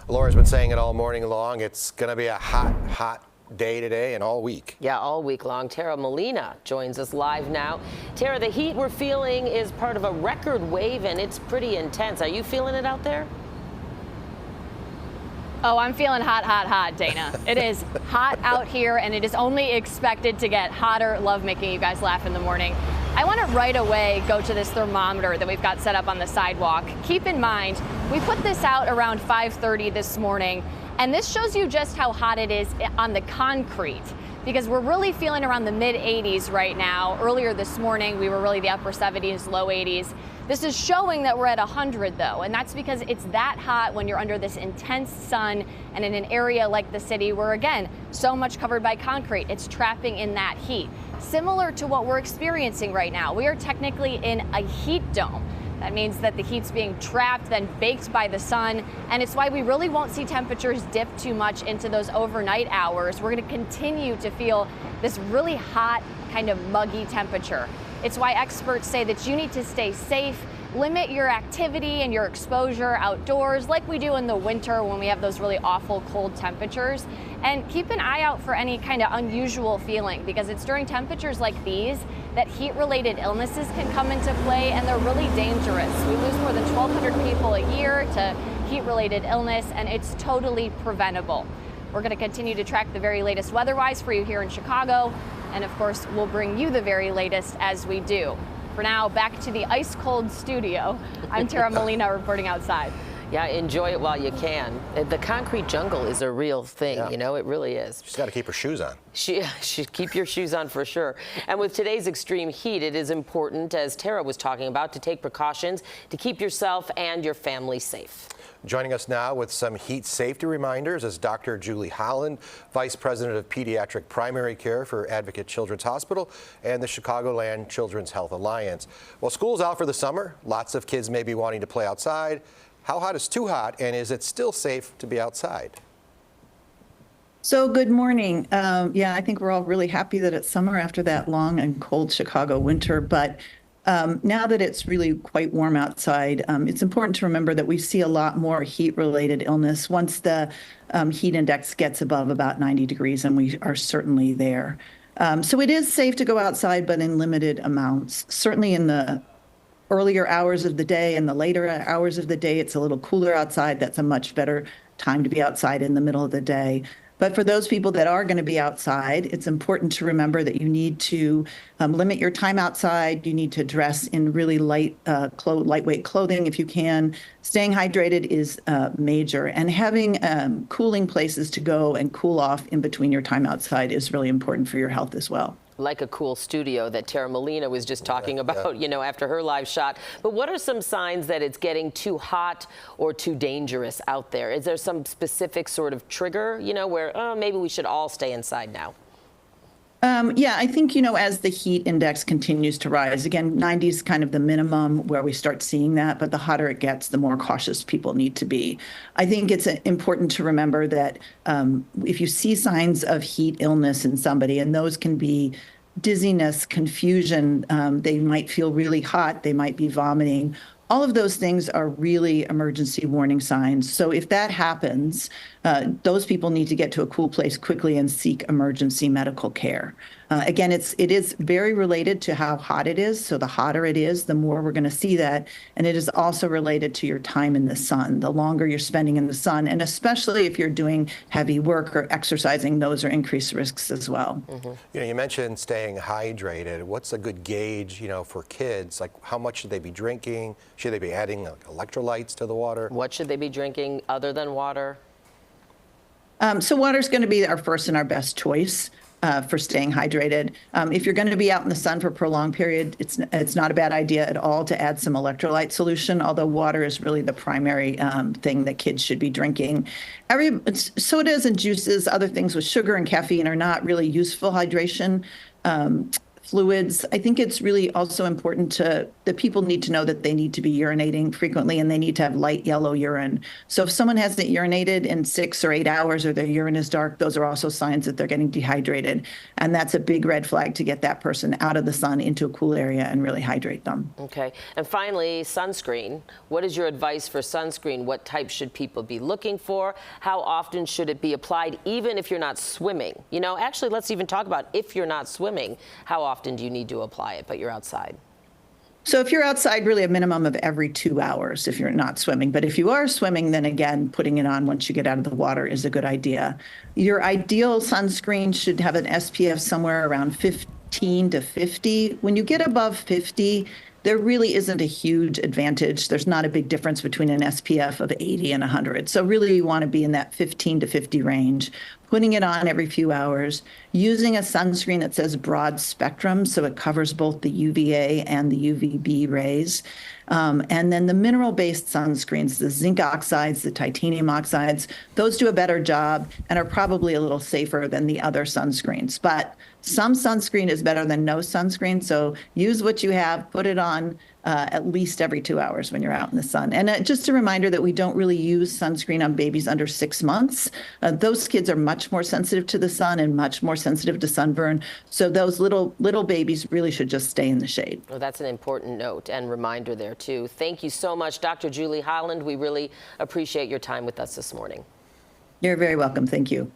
Laura's been saying it all morning long. It's going to be a hot day today and all week. Yeah, all week long. Tara Molina joins us live now. Tara, the heat we're feeling is part of a record wave, and it's pretty intense. Are you feeling it out there? Oh, I'm feeling hot, Dana. It is hot out here, and it is only expected to get hotter. Love making you guys laugh in the morning. I want to right away go to this thermometer that we've got set up on the sidewalk. Keep in mind, we put this out around 5:30 this morning, and this shows you just how hot it is on the concrete, because we're really feeling around the mid 80s right now. Earlier this morning, we were really the upper 70s, low 80s. This is showing that we're at 100 though, and that's because it's that hot when you're under this intense sun and in an area like the city where, again, so much covered by concrete, it's trapping in that heat. Similar to what we're experiencing right now. We are technically in a heat dome. That means that the heat's being trapped, then baked by the sun, and it's why we really won't see temperatures dip too much into those overnight hours. We're going to continue to feel this really hot, kind of muggy temperature. It's why experts say that you need to stay safe, limit your activity and your exposure outdoors like we do in the winter when we have those really awful cold temperatures. And keep an eye out for any kind of unusual feeling, because it's during temperatures like these that heat-related illnesses can come into play, and they're really dangerous. We lose more than 1,200 people a year to heat-related illness, and it's totally preventable. We're going to continue to track the very latest weather-wise for you here in Chicago, and of course, we'll bring you the very latest as we do. For now, back to the ice-cold studio. I'm Tara Molina reporting outside. Yeah, enjoy it while you can. The concrete jungle is a real thing, Yeah. You know, it really is. She's got to keep her shoes on. She keep your shoes on for sure. And with today's extreme heat, it is important, as Tara was talking about, to take precautions to keep yourself and your family safe. Joining us now with some heat safety reminders is Dr. Julie Holland, Vice President of Pediatric Primary Care for Advocate Children's Hospital and the Chicagoland Children's Health Alliance. Well, school's out for the summer. Lots of kids may be wanting to play outside. How hot is too hot, and is it still safe to be outside? So good morning. Yeah, I think we're all really happy that it's summer after that long and cold Chicago winter. But now that it's really quite warm outside, it's important to remember that we see a lot more heat-related illness once the heat index gets above about 90 degrees, and we are certainly there. So it is safe to go outside, but in limited amounts. Certainly in the earlier hours of the day and the later hours of the day, it's a little cooler outside. That's a much better time to be outside in the middle of the day. But for those people that are going to be outside, it's important to remember that you need to limit your time outside. You need to dress in really lightweight clothing if you can. Staying hydrated is major, and having cooling places to go and cool off in between your time outside is really important for your health as well. Like a cool studio that Tara Molina was just talking about, you know, after her live shot. But what are some signs that it's getting too hot or too dangerous out there? Is there some specific sort of trigger, you know, where maybe we should all stay inside now? Yeah, I think, you know, as the heat index continues to rise, again, 90 is kind of the minimum where we start seeing that, but the hotter it gets, the more cautious people need to be. I think it's important to remember that if you see signs of heat illness in somebody, and those can be dizziness, confusion, they might feel really hot, they might be vomiting. All of those things are really emergency warning signs. So if that happens, those people need to get to a cool place quickly and seek emergency medical care. Again, it is very related to how hot it is. So the hotter it is, the more we're going to see that. And it is also related to your time in the sun. The longer you're spending in the sun, and especially if you're doing heavy work or exercising, those are increased risks as well. Mm-hmm. You know, you mentioned staying hydrated. What's a good gauge, you know, for kids? Like, how much should they be drinking? Should they be adding electrolytes to the water? What should they be drinking other than water? So water is going to be our first and our best choice for staying hydrated. If you're going to be out in the sun for a prolonged period, it's not a bad idea at all to add some electrolyte solution, although water is really the primary thing that kids should be drinking. Sodas and juices, other things with sugar and caffeine are not really useful hydration fluids. I think it's really also important that people need to know that they need to be urinating frequently and they need to have light yellow urine. So if someone hasn't urinated in 6 or 8 hours or their urine is dark, those are also signs that they're getting dehydrated. And that's a big red flag to get that person out of the sun into a cool area and really hydrate them. Okay. And finally, sunscreen. What is your advice for sunscreen? What type should people be looking for? How often should it be applied, even if you're not swimming? You know, actually, let's even talk about if you're not swimming, how often do you need to apply it, but you're outside? So if you're outside, really a minimum of every 2 hours if you're not swimming. But if you are swimming, then again, putting it on once you get out of the water is a good idea. Your ideal sunscreen should have an SPF somewhere around 15 to 50. When you get above 50, there really isn't a huge advantage. There's not a big difference between an SPF of 80 and 100. So really you want to be in that 15 to 50 range, putting it on every few hours, using a sunscreen that says broad spectrum, so it covers both the UVA and the UVB rays. And then the mineral-based sunscreens, the zinc oxides, the titanium oxides, those do a better job and are probably a little safer than the other sunscreens. But some sunscreen is better than no sunscreen, so use what you have, put it on at least every 2 hours when you're out in the sun. And just a reminder that we don't really use sunscreen on babies under 6 months. Those kids are much more sensitive to the sun and much more sensitive to sunburn. So those little babies really should just stay in the shade. Well, that's an important note and reminder there, too. Thank you so much, Dr. Julie Holland. We really appreciate your time with us this morning. You're very welcome. Thank you.